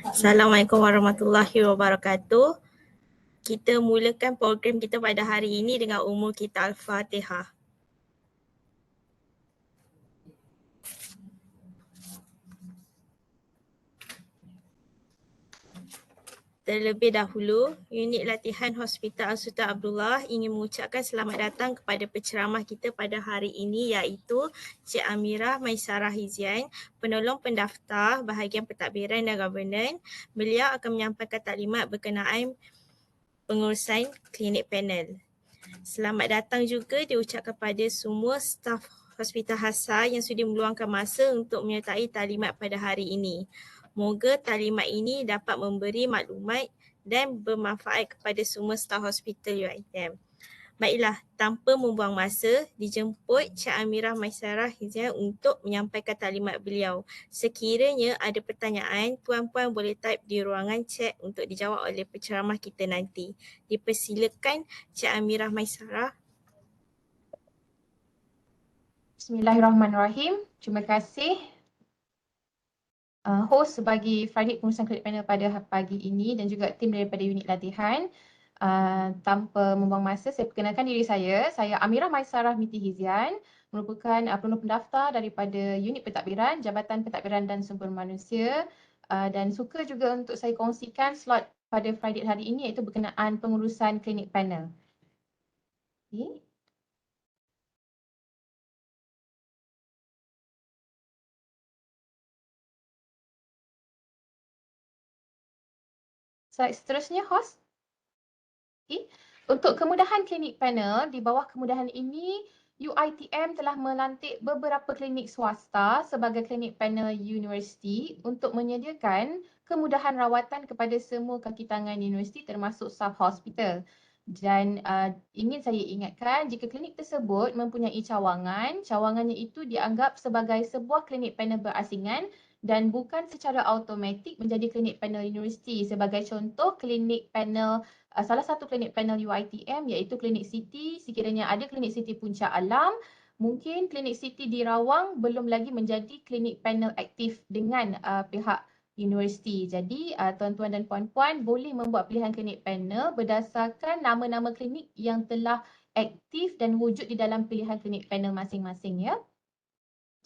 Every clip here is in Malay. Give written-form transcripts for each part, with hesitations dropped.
Assalamualaikum warahmatullahi wabarakatuh. Kita mulakan program kita pada hari ini dengan umur kita Al-Fatihah. Terlebih dahulu, unit latihan Hospital Sultan Abdullah ingin mengucapkan selamat datang kepada penceramah kita pada hari ini iaitu Cik Amirah Maisarah Hizian, penolong pendaftar bahagian pentadbiran dan governance. Beliau akan menyampaikan taklimat berkenaan pengurusan klinik panel. Selamat datang juga diucapkan kepada semua staf Hospital Hasa yang sudi meluangkan masa untuk menyertai taklimat pada hari ini. Moga taklimat ini dapat memberi maklumat dan bermanfaat kepada semua staf hospital UiTM. Baiklah, tanpa membuang masa, dijemput Cik Amirah Maisarah Hizian untuk menyampaikan taklimat beliau. Sekiranya ada pertanyaan, puan-puan boleh type di ruangan chat untuk dijawab oleh penceramah kita nanti. Dipersilakan Cik Amirah Maisarah. Bismillahirrahmanirrahim. Terima kasih host bagi Friday pengurusan klinik panel pada pagi ini dan juga tim daripada unit latihan. Tanpa membuang masa, saya perkenalkan diri saya. Saya Amirah Maisarah Miti Hizian, merupakan penolong pendaftar daripada unit pentadbiran, Jabatan Pentadbiran dan Sumber Manusia, dan suka juga untuk saya kongsikan slot pada Friday hari ini iaitu berkenaan pengurusan klinik panel. Okay. Slide seterusnya, host. Okay. Untuk kemudahan klinik panel, di bawah kemudahan ini, UiTM telah melantik beberapa klinik swasta sebagai klinik panel universiti untuk menyediakan kemudahan rawatan kepada semua kaki tangan universiti termasuk staf hospital. Dan ingin saya ingatkan, jika klinik tersebut mempunyai cawangan, cawangannya itu dianggap sebagai sebuah klinik panel berasingan dan bukan secara automatik menjadi klinik panel universiti. Sebagai contoh, klinik panel salah satu klinik panel UiTM iaitu klinik Siti. Sekiranya ada klinik Siti Puncak Alam, mungkin klinik Siti di Rawang belum lagi menjadi klinik panel aktif dengan pihak universiti. Jadi tuan-tuan dan puan-puan boleh membuat pilihan klinik panel berdasarkan nama-nama klinik yang telah aktif dan wujud di dalam pilihan klinik panel masing-masing, ya.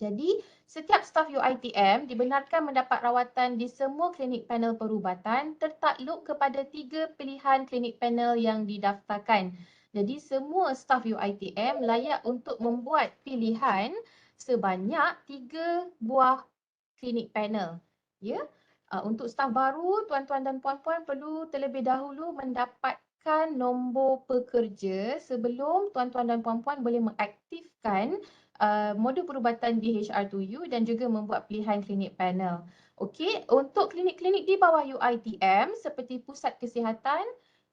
Jadi, setiap staf UiTM dibenarkan mendapat rawatan di semua klinik panel perubatan tertakluk kepada 3 pilihan klinik panel yang didaftarkan. Jadi, semua staf UiTM layak untuk membuat pilihan sebanyak 3 buah klinik panel. Ya, untuk staf baru, tuan-tuan dan puan-puan perlu terlebih dahulu mendapatkan nombor pekerja sebelum tuan-tuan dan puan-puan boleh mengaktifkan modul perubatan DHR2U dan juga membuat pilihan klinik panel. Okey, untuk klinik-klinik di bawah UiTM seperti pusat kesihatan,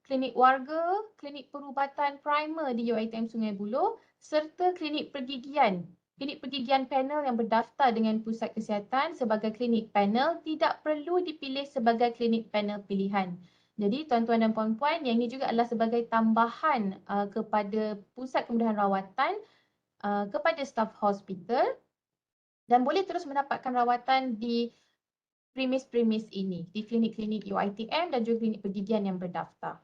klinik warga, klinik perubatan primer di UiTM Sungai Buloh serta klinik pergigian. Klinik pergigian panel yang berdaftar dengan pusat kesihatan sebagai klinik panel tidak perlu dipilih sebagai klinik panel pilihan. Jadi tuan-tuan dan puan-puan, yang ini juga adalah sebagai tambahan kepada pusat kemudahan rawatan kepada staf hospital dan boleh terus mendapatkan rawatan di premis-premis ini, di klinik-klinik UiTM dan juga klinik pergigian yang berdaftar.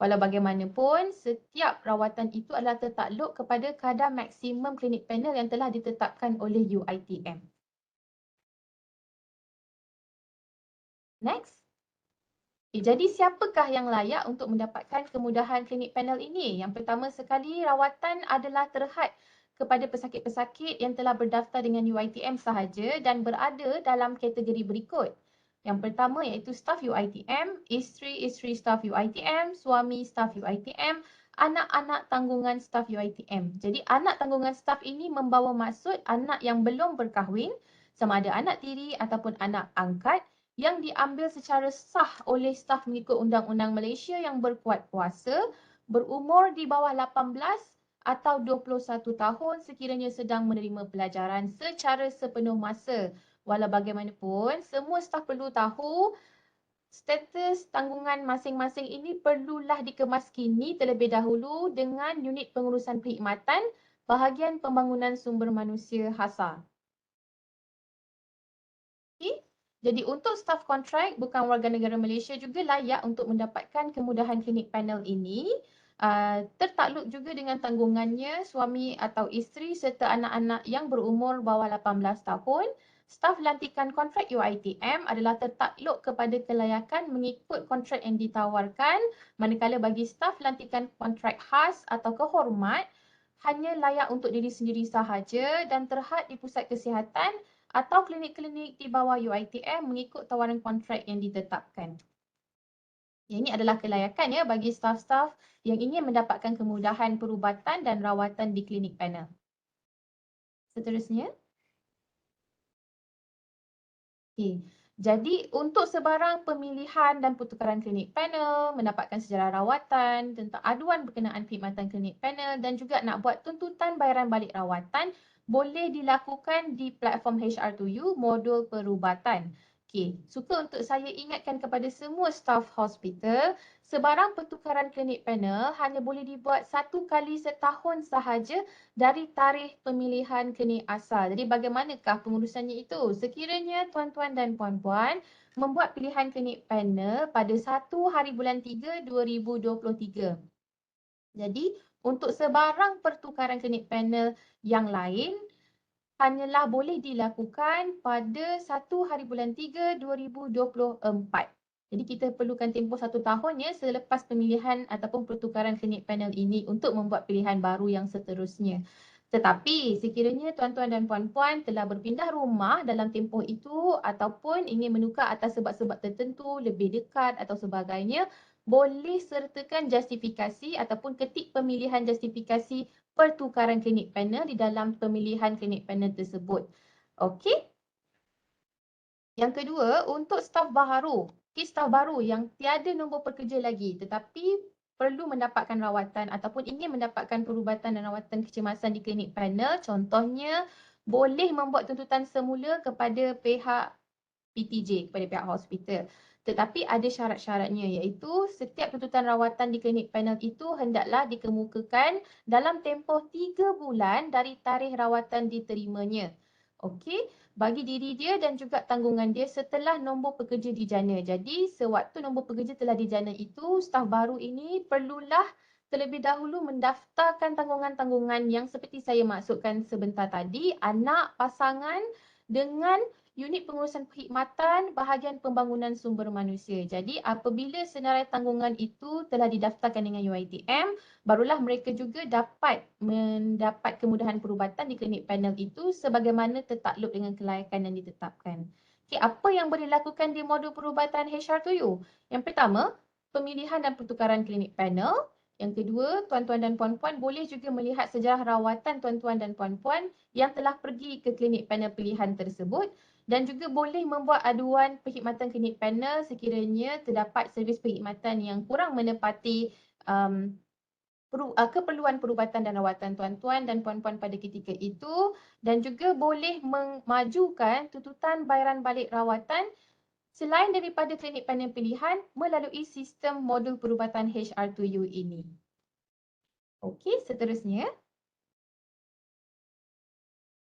Walau bagaimanapun, setiap rawatan itu adalah tertakluk kepada kadar maksimum klinik panel yang telah ditetapkan oleh UiTM. Next. Jadi siapakah yang layak untuk mendapatkan kemudahan klinik panel ini? Yang pertama sekali, rawatan adalah terhad kepada pesakit-pesakit yang telah berdaftar dengan UiTM sahaja dan berada dalam kategori berikut. Yang pertama iaitu staf UiTM, isteri-isteri staf UiTM, suami staf UiTM, anak-anak tanggungan staf UiTM. Jadi anak tanggungan staf ini membawa maksud anak yang belum berkahwin, sama ada anak tiri ataupun anak angkat, yang diambil secara sah oleh staf mengikut Undang-Undang Malaysia yang berkuat kuasa, berumur di bawah 18 atau 21 tahun sekiranya sedang menerima pelajaran secara sepenuh masa. Walau bagaimanapun, semua staf perlu tahu status tanggungan masing-masing ini perlulah dikemaskini terlebih dahulu dengan unit pengurusan perkhidmatan bahagian pembangunan sumber manusia HASA. Okay. Jadi untuk staf kontrak bukan warga negara Malaysia juga layak untuk mendapatkan kemudahan klinik panel ini. Tertakluk juga dengan tanggungannya suami atau isteri serta anak-anak yang berumur bawah 18 tahun. Staf lantikan kontrak UiTM adalah tertakluk kepada kelayakan mengikut kontrak yang ditawarkan, manakala bagi staf lantikan kontrak khas atau kehormat hanya layak untuk diri sendiri sahaja dan terhad di pusat kesihatan atau klinik-klinik di bawah UiTM mengikut tawaran kontrak yang ditetapkan. Yang ini adalah kelayakan ya bagi staf-staf yang ingin mendapatkan kemudahan perubatan dan rawatan di klinik panel. Seterusnya. Okay. Jadi untuk sebarang pemilihan dan pertukaran klinik panel, mendapatkan sejarah rawatan, tentang aduan berkenaan perkhidmatan klinik panel dan juga nak buat tuntutan bayaran balik rawatan boleh dilakukan di platform HR2U modul perubatan. Okey, suka untuk saya ingatkan kepada semua staf hospital, sebarang pertukaran klinik panel hanya boleh dibuat 1 kali setahun sahaja dari tarikh pemilihan klinik asal. Jadi bagaimanakah pengurusannya itu? Sekiranya tuan-tuan dan puan-puan membuat pilihan klinik panel pada 1 hari bulan 3 2023. Jadi untuk sebarang pertukaran klinik panel yang lain hanyalah boleh dilakukan pada 1 hari bulan 3 2024. Jadi kita perlukan tempoh 1 tahun ya selepas pemilihan ataupun pertukaran klinik panel ini untuk membuat pilihan baru yang seterusnya. Tetapi sekiranya tuan-tuan dan puan-puan telah berpindah rumah dalam tempoh itu ataupun ingin menukar atas sebab-sebab tertentu, lebih dekat atau sebagainya, boleh sertakan justifikasi ataupun ketik pemilihan justifikasi pertukaran klinik panel di dalam pemilihan klinik panel tersebut. Okey. Yang kedua, untuk staf baru. Staf baru yang tiada nombor pekerja lagi tetapi perlu mendapatkan rawatan ataupun ingin mendapatkan perubatan dan rawatan kecemasan di klinik panel. Contohnya, boleh membuat tuntutan semula kepada pihak PTJ, kepada pihak hospital. Tetapi ada syarat-syaratnya iaitu setiap tuntutan rawatan di klinik panel itu hendaklah dikemukakan dalam tempoh 3 bulan dari tarikh rawatan diterimanya. Okey, bagi diri dia dan juga tanggungan dia setelah nombor pekerja dijana. Jadi sewaktu nombor pekerja telah dijana itu, staf baru ini perlulah terlebih dahulu mendaftarkan tanggungan-tanggungan yang seperti saya maksudkan sebentar tadi, anak, pasangan dengan unit pengurusan perkhidmatan bahagian pembangunan sumber manusia. Jadi apabila senarai tanggungan itu telah didaftarkan dengan UiTM, barulah mereka juga dapat mendapat kemudahan perubatan di klinik panel itu sebagaimana tertakluk dengan kelayakan yang ditetapkan. Okay, apa yang boleh dilakukan di modul perubatan HR2U? Yang pertama, pemilihan dan pertukaran klinik panel. Yang kedua, tuan-tuan dan puan-puan boleh juga melihat sejarah rawatan tuan-tuan dan puan-puan yang telah pergi ke klinik panel pilihan tersebut dan juga boleh membuat aduan perkhidmatan klinik panel sekiranya terdapat servis perkhidmatan yang kurang menepati keperluan perubatan dan rawatan tuan-tuan dan puan-puan pada ketika itu dan juga boleh memajukan tuntutan bayaran balik rawatan selain daripada klinik panel pilihan melalui sistem modul perubatan HR2U ini. Okey, seterusnya.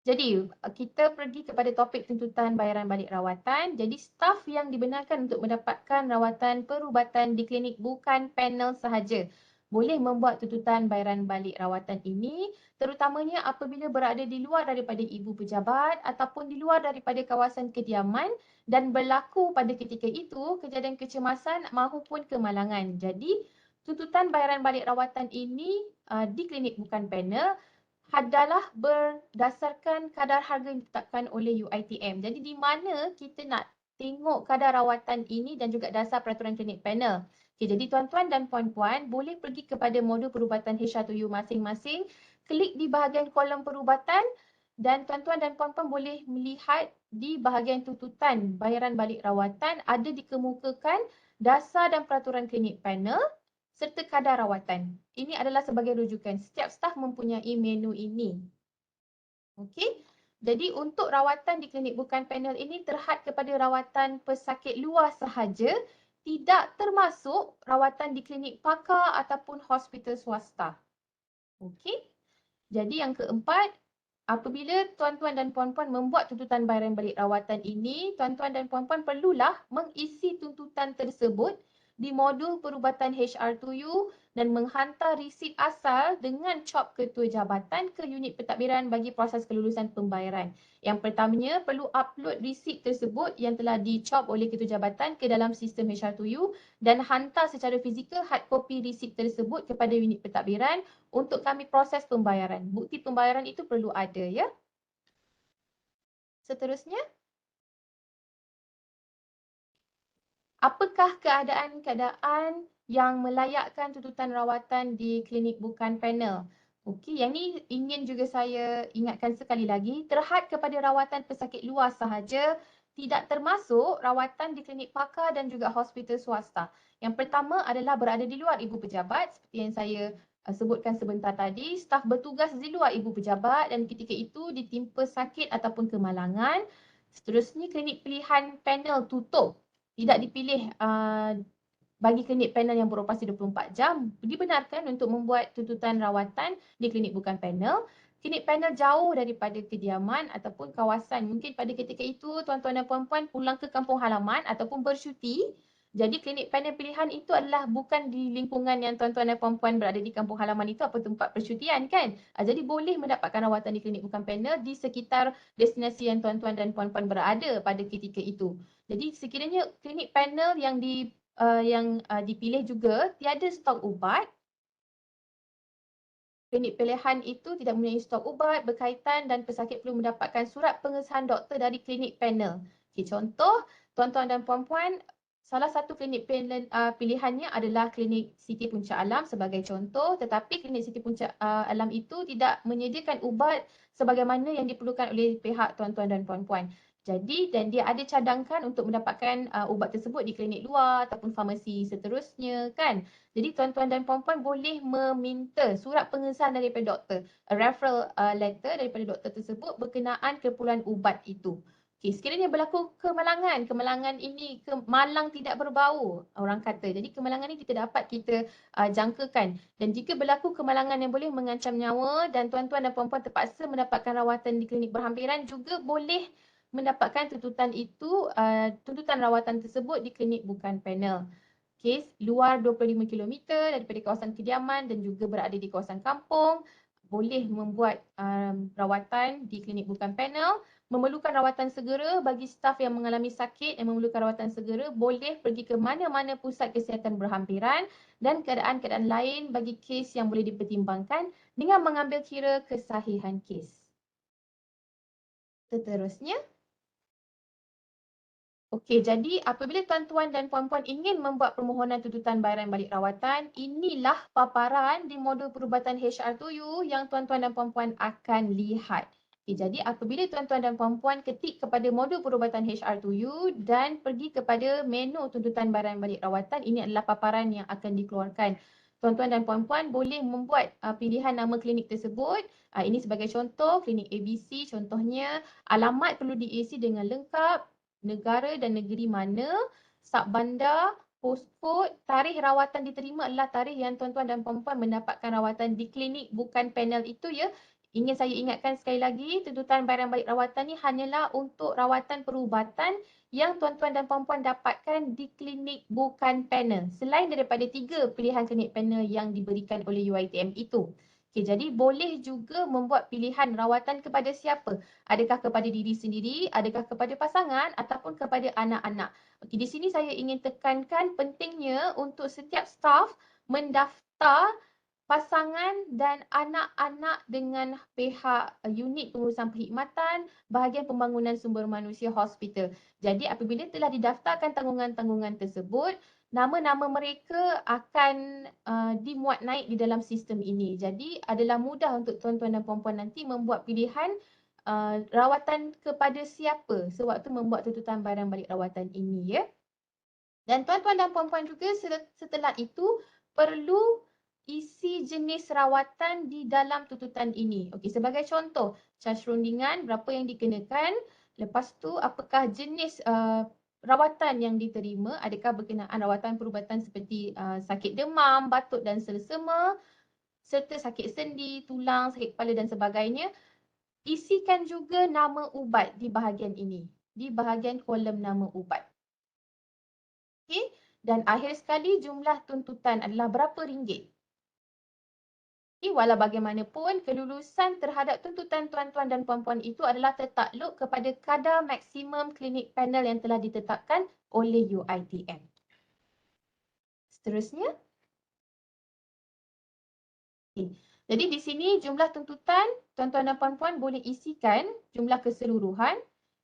Jadi, kita pergi kepada topik tuntutan bayaran balik rawatan. Jadi, staf yang dibenarkan untuk mendapatkan rawatan perubatan di klinik bukan panel sahaja boleh membuat tuntutan bayaran balik rawatan ini terutamanya apabila berada di luar daripada ibu pejabat ataupun di luar daripada kawasan kediaman dan berlaku pada ketika itu kejadian kecemasan maupun kemalangan. Jadi, tuntutan bayaran balik rawatan ini di klinik bukan panel adalah berdasarkan kadar harga yang ditetapkan oleh UiTM. Jadi di mana kita nak tengok kadar rawatan ini dan juga dasar peraturan klinik panel. Okay, jadi tuan-tuan dan puan-puan boleh pergi kepada modul perubatan HR2U masing-masing, klik di bahagian kolom perubatan dan tuan-tuan dan puan-puan boleh melihat di bahagian tuntutan bayaran balik rawatan ada dikemukakan dasar dan peraturan klinik panel serta kadar rawatan. Ini adalah sebagai rujukan. Setiap staf mempunyai menu ini. Okey. Jadi untuk rawatan di klinik bukan panel ini terhad kepada rawatan pesakit luar sahaja, tidak termasuk rawatan di klinik pakar ataupun hospital swasta. Okey. Jadi yang keempat, apabila tuan-tuan dan puan-puan membuat tuntutan bayaran balik rawatan ini, tuan-tuan dan puan-puan perlulah mengisi tuntutan tersebut di modul perubatan HR2U dan menghantar resit asal dengan cop ketua jabatan ke unit pentadbiran bagi proses kelulusan pembayaran. Yang pertamanya, perlu upload resit tersebut yang telah dicop oleh ketua jabatan ke dalam sistem HR2U dan hantar secara fizikal hard copy resit tersebut kepada unit pentadbiran untuk kami proses pembayaran. Bukti pembayaran itu perlu ada, ya. Seterusnya, apakah keadaan-keadaan yang melayakkan tuntutan rawatan di klinik bukan panel? Okey, yang ni ingin juga saya ingatkan sekali lagi, terhad kepada rawatan pesakit luar sahaja, tidak termasuk rawatan di klinik pakar dan juga hospital swasta. Yang pertama adalah berada di luar ibu pejabat, seperti yang saya sebutkan sebentar tadi, staf bertugas di luar ibu pejabat dan ketika itu ditimpa sakit ataupun kemalangan. Seterusnya, klinik pilihan panel tutup, tidak dipilih bagi klinik panel yang beroperasi 24 jam, dibenarkan untuk membuat tuntutan rawatan di klinik bukan panel. Klinik panel jauh daripada kediaman ataupun kawasan. Mungkin pada ketika itu tuan-tuan dan puan-puan pulang ke kampung halaman ataupun bersyuti. Jadi klinik panel pilihan itu adalah bukan di lingkungan yang tuan-tuan dan puan-puan berada di kampung halaman itu atau tempat persyutian, kan? Jadi boleh mendapatkan rawatan di klinik bukan panel di sekitar destinasi yang tuan-tuan dan puan-puan berada pada ketika itu. Jadi sekiranya klinik panel yang dipilih juga tiada stok ubat, klinik pilihan itu tidak mempunyai stok ubat berkaitan dan pesakit perlu mendapatkan surat pengesahan doktor dari klinik panel. Okay, contoh, tuan-tuan dan puan-puan, salah satu klinik pilihannya adalah klinik Siti Puncak Alam sebagai contoh, tetapi klinik Siti Puncak Alam itu tidak menyediakan ubat sebagaimana yang diperlukan oleh pihak tuan-tuan dan puan-puan. Jadi, dan dia ada cadangkan untuk mendapatkan ubat tersebut di klinik luar ataupun farmasi seterusnya, kan? Jadi tuan-tuan dan puan-puan boleh meminta surat pengesahan daripada doktor, a referral letter daripada doktor tersebut berkenaan keperluan ubat itu. Okey, sekiranya berlaku kemalangan ini malang tidak berbau, orang kata. Jadi kemalangan ini tidak dapat kita jangkakan. Dan jika berlaku kemalangan yang boleh mengancam nyawa dan tuan-tuan dan puan-puan terpaksa mendapatkan rawatan di klinik berhampiran, juga boleh mendapatkan tuntutan itu, tuntutan rawatan tersebut di klinik bukan panel. Kes luar 25 km daripada kawasan kediaman dan juga berada di kawasan kampung, boleh membuat rawatan di klinik bukan panel. Memerlukan rawatan segera bagi staf yang mengalami sakit yang memerlukan rawatan segera, boleh pergi ke mana-mana pusat kesihatan berhampiran dan keadaan-keadaan lain bagi kes yang boleh dipertimbangkan dengan mengambil kira kesahihan kes. Seterusnya, okey, jadi apabila tuan-tuan dan puan-puan ingin membuat permohonan tuntutan bayaran balik rawatan, inilah paparan di modul perubatan HR2U yang tuan-tuan dan puan-puan akan lihat. Okey, jadi apabila tuan-tuan dan puan-puan ketik kepada modul perubatan HR2U dan pergi kepada menu tuntutan bayaran balik rawatan, ini adalah paparan yang akan dikeluarkan. Tuan-tuan dan puan-puan boleh membuat pilihan nama klinik tersebut. Ini sebagai contoh, klinik ABC contohnya, alamat perlu diisi dengan lengkap, negara dan negeri mana, subbandar, postcode, tarikh rawatan diterima adalah tarikh yang tuan-tuan dan puan-puan mendapatkan rawatan di klinik bukan panel itu, ya. Ingin saya ingatkan sekali lagi, tuntutan bayaran balik rawatan ni hanyalah untuk rawatan perubatan yang tuan-tuan dan puan-puan dapatkan di klinik bukan panel, selain daripada 3 pilihan klinik panel yang diberikan oleh UiTM itu. Okay, jadi boleh juga membuat pilihan rawatan kepada siapa? Adakah kepada diri sendiri, adakah kepada pasangan ataupun kepada anak-anak. Okey, di sini saya ingin tekankan pentingnya untuk setiap staf mendaftar pasangan dan anak-anak dengan pihak unit pengurusan perkhidmatan bahagian pembangunan sumber manusia hospital. Jadi apabila telah didaftarkan tanggungan-tanggungan tersebut, nama-nama mereka akan dimuat naik di dalam sistem ini. Jadi adalah mudah untuk tuan-tuan dan puan-puan nanti membuat pilihan rawatan kepada siapa sewaktu membuat tuntutan bayaran balik rawatan ini, ya. Dan tuan-tuan dan puan-puan juga setelah itu perlu isi jenis rawatan di dalam tuntutan ini. Okey, sebagai contoh, caj rundingan berapa yang dikenakan, lepas tu apakah jenis rawatan yang diterima, adakah berkenaan rawatan perubatan seperti sakit demam, batuk dan selesema. serta sakit sendi, tulang, sakit kepala dan sebagainya. Isikan juga nama ubat di bahagian ini, di bahagian kolom nama ubat. Okey, dan akhir sekali jumlah tuntutan adalah berapa ringgit. Walau bagaimanapun, kelulusan terhadap tuntutan tuan-tuan dan puan-puan itu adalah tertakluk kepada kadar maksimum klinik panel yang telah ditetapkan oleh UiTM. Seterusnya. Okay. Jadi di sini jumlah tuntutan tuan-tuan dan puan-puan boleh isikan jumlah keseluruhan,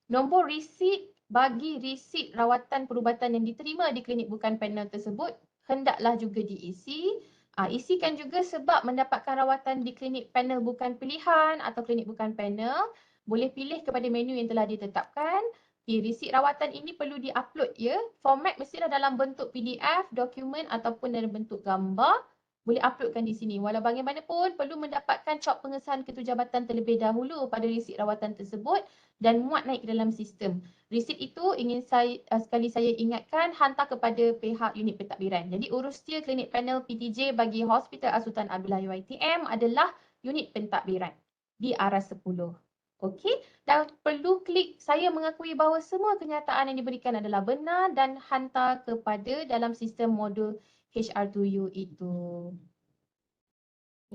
nombor resit bagi resit rawatan perubatan yang diterima di klinik bukan panel tersebut hendaklah juga diisi. Isikan juga sebab mendapatkan rawatan di klinik panel bukan pilihan atau klinik bukan panel. Boleh pilih kepada menu yang telah ditetapkan. Resit rawatan ini perlu di-upload ya. Format mestilah dalam bentuk PDF, dokumen ataupun dalam bentuk gambar. Boleh uploadkan di sini. Walau bagaimanapun perlu mendapatkan cop pengesahan ketujabatan terlebih dahulu pada resit rawatan tersebut dan muat naik ke dalam sistem. Resit itu ingin sekali saya ingatkan hantar kepada pihak unit pentadbiran. Jadi urustia klinik panel PTJ bagi Hospital Sultan Abdullah UiTM adalah unit pentadbiran di Aras 10. Okey, dan perlu klik saya mengakui bahawa semua kenyataan yang diberikan adalah benar dan hantar kepada dalam sistem modul HR2U itu.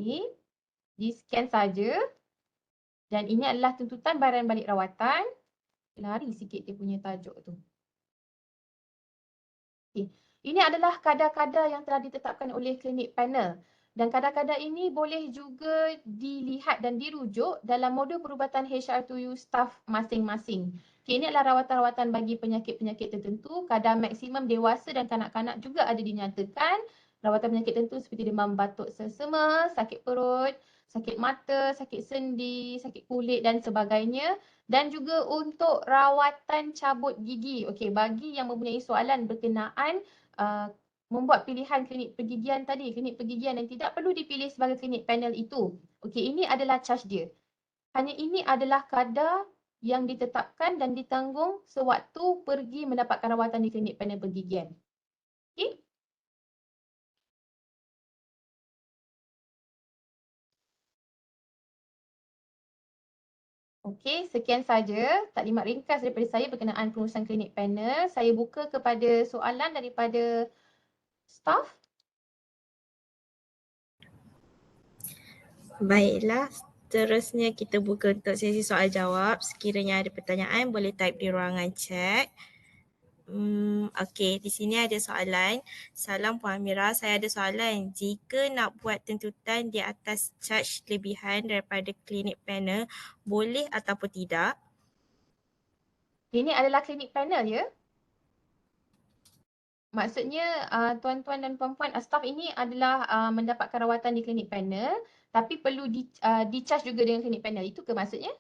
Okey, di-scan saja. Dan ini adalah tuntutan bayaran balik rawatan. Lari sikit dia punya tajuk tu. Okay. Ini adalah kadar-kadar yang telah ditetapkan oleh klinik panel. Dan kadar-kadar ini boleh juga dilihat dan dirujuk dalam modul perubatan HR2U staff masing-masing. Okay, ini adalah rawatan-rawatan bagi penyakit-penyakit tertentu. Kadar maksimum dewasa dan kanak-kanak juga ada dinyatakan. Rawatan penyakit tertentu seperti demam batuk selsema, sakit perut, sakit mata, sakit sendi, sakit kulit dan sebagainya. Dan juga untuk rawatan cabut gigi. Okey, bagi yang mempunyai soalan berkenaan membuat pilihan klinik pergigian tadi, klinik pergigian yang tidak perlu dipilih sebagai klinik panel itu. Okey, ini adalah charge dia. Hanya ini adalah kadar yang ditetapkan dan ditanggung sewaktu pergi mendapatkan rawatan di klinik panel pergigian. Okey? Okey, sekian saja taklimat ringkas daripada saya berkenaan pengurusan klinik panel. Saya buka kepada soalan daripada staff. Baiklah, seterusnya kita buka untuk sesi soal jawab. Sekiranya ada pertanyaan boleh type di ruangan chat. Okey, di sini ada soalan. Salam Puan Amira, saya ada soalan. Jika nak buat tuntutan di atas charge lebihan daripada klinik panel, boleh ataupun tidak? Ini adalah klinik panel ya. Maksudnya tuan-tuan dan puan-puan staf ini adalah mendapatkan rawatan di klinik panel tapi perlu di-charge juga dengan klinik panel. Itu ke maksudnya?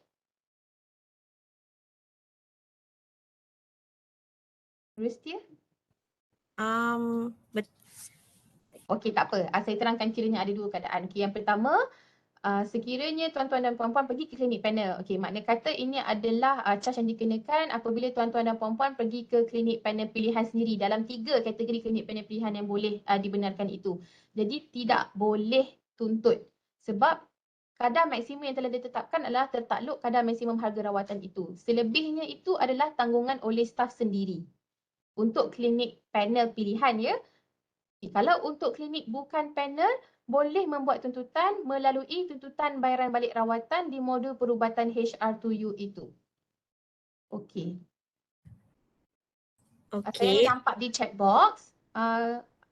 Rustia? Okey, tak apa. Saya terangkan kiranya ada dua keadaan. Okey, yang pertama, sekiranya tuan-tuan dan puan-puan pergi ke klinik panel. Okey, makna kata ini adalah charge yang dikenakan apabila tuan-tuan dan puan-puan pergi ke klinik panel pilihan sendiri dalam 3 kategori klinik panel pilihan yang boleh dibenarkan itu. Jadi tidak boleh tuntut sebab kadar maksimum yang telah ditetapkan adalah tertakluk kadar maksimum harga rawatan itu. Selebihnya itu adalah tanggungan oleh staf sendiri. Untuk klinik panel pilihan ya. Kalau untuk klinik bukan panel, boleh membuat tuntutan melalui tuntutan bayaran balik rawatan di modul perubatan HR2U itu. Okey. Saya Okey. nampak di chat box.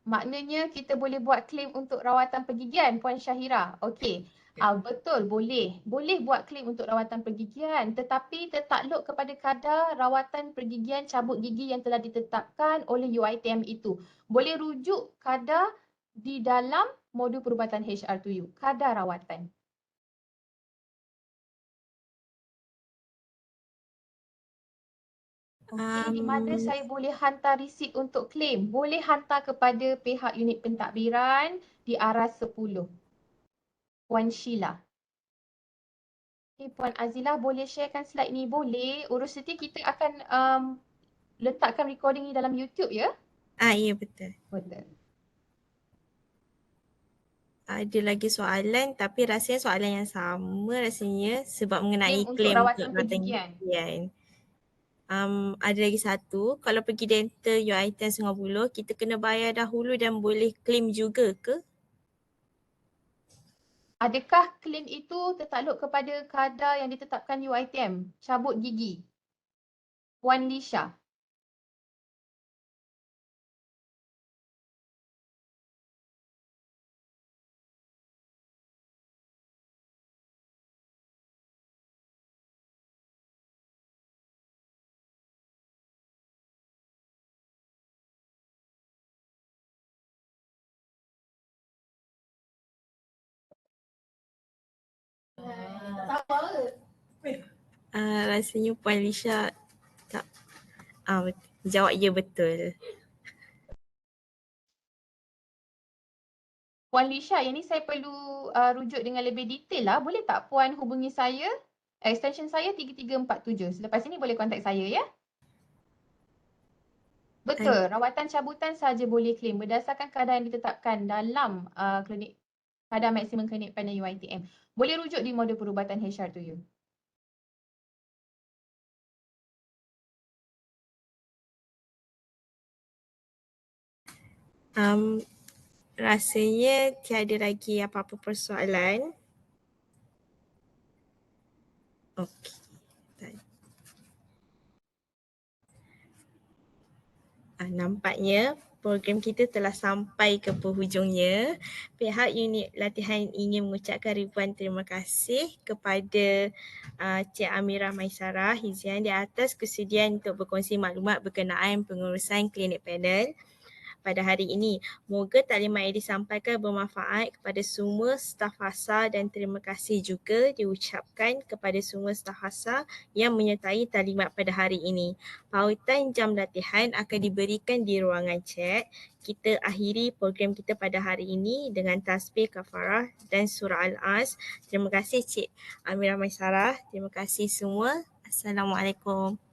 Maknanya kita boleh buat claim untuk rawatan pergigian, Puan Syahira. Okey. Betul, boleh. Boleh buat claim untuk rawatan pergigian tetapi tertakluk kepada kadar rawatan pergigian cabut gigi yang telah ditetapkan oleh UiTM itu. Boleh rujuk kadar di dalam modul perubatan HR2U, kadar rawatan. Okey, di mana saya boleh hantar resit untuk claim? Boleh hantar kepada pihak unit pentadbiran di Aras 10. Puan Sheila. Okay, Puan Azilah boleh sharekan slide ni? Boleh. Urus seti kita akan letakkan recording ni dalam YouTube ya? Ya betul. Betul. ada lagi soalan tapi rasanya soalan yang sama rasanya sebab mengenai Klaim untuk claim untuk rawatan rawatan pergigian. gigian. Ada lagi satu, kalau pergi dental UiTM Sungai Buloh, kita kena bayar dahulu dan boleh claim juga ke? Adakah klaim itu tertakluk kepada kadar yang ditetapkan UiTM? Cabut gigi. Puan Lisha. Rasanya Puan Lisha tak jawab ya betul. Puan Lisha, yang ni saya perlu rujuk dengan lebih detail lah. Boleh tak Puan hubungi saya? Extension saya 3347. Selepas ini boleh kontak saya ya. Betul, rawatan cabutan sahaja boleh claim berdasarkan kadar yang ditetapkan dalam klinik kadar maksimum klinik panel UiTM. Boleh rujuk di modul perubatan HR to you. Rasanya tiada lagi apa-apa persoalan. Okey. Nampaknya program kita telah sampai ke penghujungnya. Pihak unit latihan ingin mengucapkan ribuan terima kasih kepada Cik Amirah Maisarah Hizian di atas kesediaan untuk berkongsi maklumat berkenaan pengurusan klinik panel pada hari ini. Moga taklimat yang disampaikan bermanfaat kepada semua staf HASA dan terima kasih juga diucapkan kepada semua staf HASA yang menyertai taklimat pada hari ini. Pautan jam latihan akan diberikan di ruangan chat. Kita akhiri program kita pada hari ini dengan tasbih kafarah dan surah Al-As. Terima kasih Cik Amirah Maisarah. Terima kasih semua. Assalamualaikum.